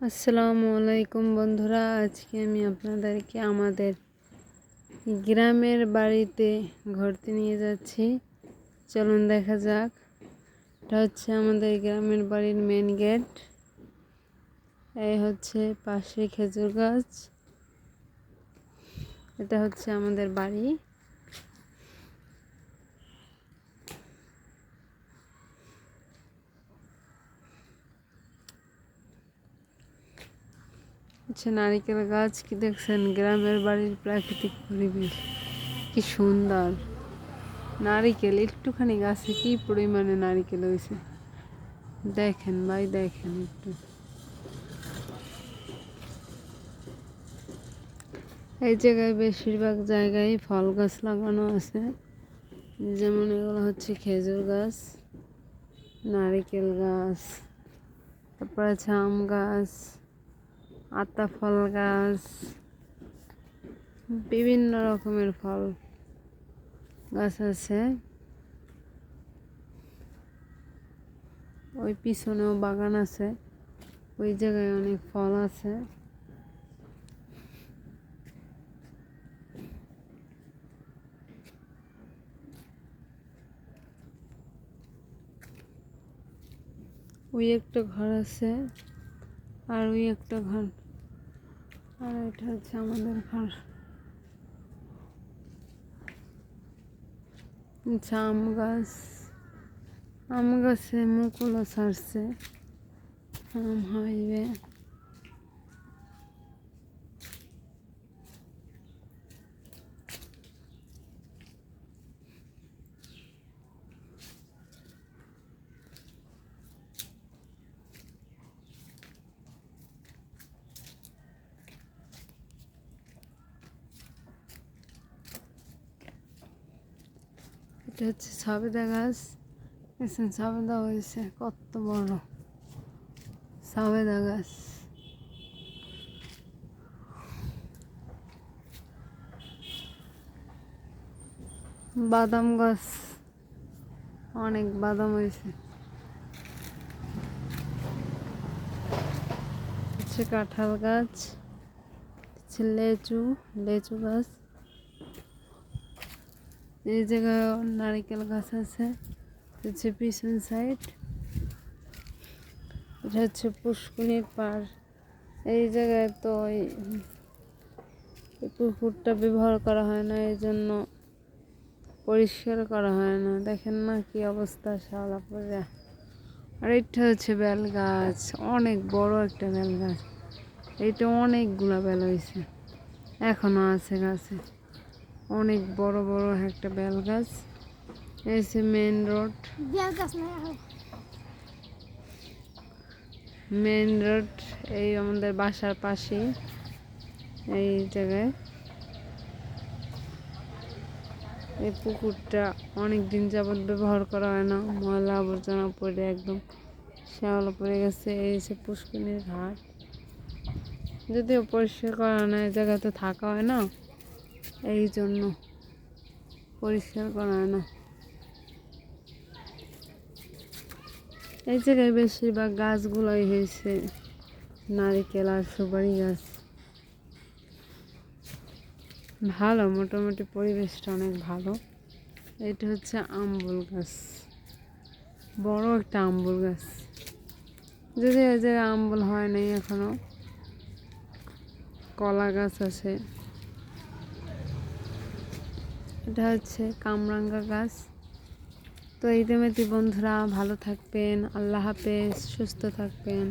আসসালামু আলাইকুম বন্ধুরা, আজকে আমি আপনাদেরকে আমাদের গ্রামের বাড়িতে ঘুরতে নিয়ে যাচ্ছি। চলুন দেখা যাক। এটা হচ্ছে আমাদের গ্রামের বাড়ির মেন গেট। এই হচ্ছে পাশে খেজুর গাছ। এটা হচ্ছে আমাদের বাড়ি। হচ্ছে নারিকেল গাছ। কি দেখছেন? গ্রামের বাড়ির প্রাকৃতিক পরিবেশ কি সুন্দর। নারিকেল একটুখানি গাছে কি পরিমাণে নারিকেল হয়েছে দেখেন ভাই, দেখেন একটু। এই জায়গায় বেশিরভাগ জায়গায় ফল গাছ লাগানো আছে, যেমন এগুলো হচ্ছে খেজুর গাছ, নারিকেল গাছ, তারপর আছে আম গাছ, আতা ফল গাছ, বিভিন্ন রকমের ফল গাছ আছে। ওই পিছনেও বাগান আছে, ওই জায়গায় অনেক ফল আছে। ওই একটা ঘর আছে, আর ওই একটা ঘর, আর এটা হচ্ছে আমাদের ঘর। আম গাছ, আম গাছে মুকুলও ছাড়ছে, আম হইবে। এটা হচ্ছে সবেদা গাছ। দেখছেন সবেদা হয়েছে কত বড় সবেদা গাছ। বাদাম গাছ, অনেক বাদাম হয়েছে। হচ্ছে কাঁঠাল গাছ, হচ্ছে লেচু, লেচু গাছ। এই জায়গায় নারিকেল গাছ আছে। হচ্ছে পিছন সাইড। এটা হচ্ছে পুষ্কুনির পাড়। এই জায়গায় তো ওই পুকুরটা ব্যবহার করা হয় না, এই জন্য পরিষ্কার করা হয় না। দেখেন না কি অবস্থা, শালা পড়ে। আর এটা হচ্ছে বেল গাছ, অনেক বড় একটা বেল গাছ। এইটা অনেকগুলা বেল হয়েছে, এখনো আছে গাছে। অনেক বড় বড় একটা বেল গাছ। এই যে মেন রোড, মেন রোড এই আমাদের বাসার পাশে। এই জায়গায় এই পুকুরটা অনেক দিন যাবৎ ব্যবহার করা হয় না, ময়লা আবর্জনা পড়ে একদম শ্যাওলা পড়ে গেছে। এই যে পুষ্কুনির ঘাট, যদিও পরিষ্কার করা হয় না, এই জায়গায় তো থাকা হয় না, এই জন্য পরিষ্কার করা হয় না। এই জায়গায় বেশিরভাগ গাছগুলোই হয়েছে নারিকেল আর সুপারি গাছ। ভালো, মোটামুটি পরিবেশটা অনেক ভালো। এটা হচ্ছে আম্বুল গাছ, বড় একটা আম্বুল গাছ। যদি এই জায়গায় আম্বুল হয় নাই এখনো। কলা গাছ আছে। এটা হচ্ছে কামরাঙ্গা গাছ। তো এই বন্ধুরা ভালো থাকবেন, আল্লাহ হাফেজ, সুস্থ থাকবেন।